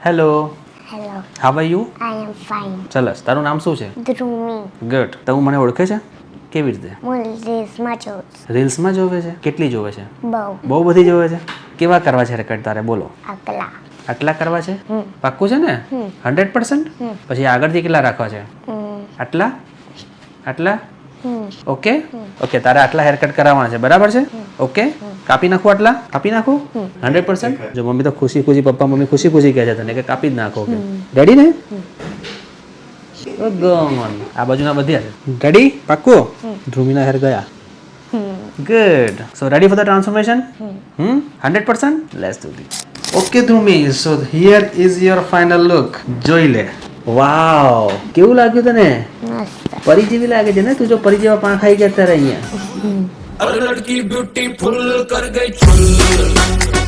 Hello. Hello. How are you? I am fine. ચલસ, તારું નામ શું છે? Drumi. ગુડ. તું મને ઓળખે છે? કેવી રીતે? Multis machos. રીલ્સમાં જોવે છે? કેટલી જોવે છે? Bow. બહુ બધી જોવે છે? કેવા કરવા છે રેકર્ડ તારે? બોલો. Akla. આટલા કરવા છે? પાક્કું છે ને? 100%? પછી આગળથી કેટલા રાખવા છે? આટલા? આટલા? ઓકે? ઓકે, તારે આટલા હેરકટ કરાવવાના છે, બરાબર છે? ઓકે? કાપી નાખું આટલા? કાપી નાખું? 100%? જો મમ્મી તો ખુશી ખુશી, પપ્પા મમ્મી ખુશી ખુશી કહે છે તને કે કાપી જ નાખો. રેડી ને? ગમન. આ બાજુના બધી છે. રેડી? પાક્કું? ધ્રુમીના હેર ગયા. Good. So ready for the transformation? 100%? Let's do this. Okay, Dhrumi. So here is your final look. જોઈ લે. વાવ. કેવું લાગ્યું તને? Mast. પરી જેવી લાગે છે ને? તું જો પરી જેવા પાન ખાઈ ગયા અત્યારે અહીંયા. लड़की ब्यूटीफुल कर गई चुल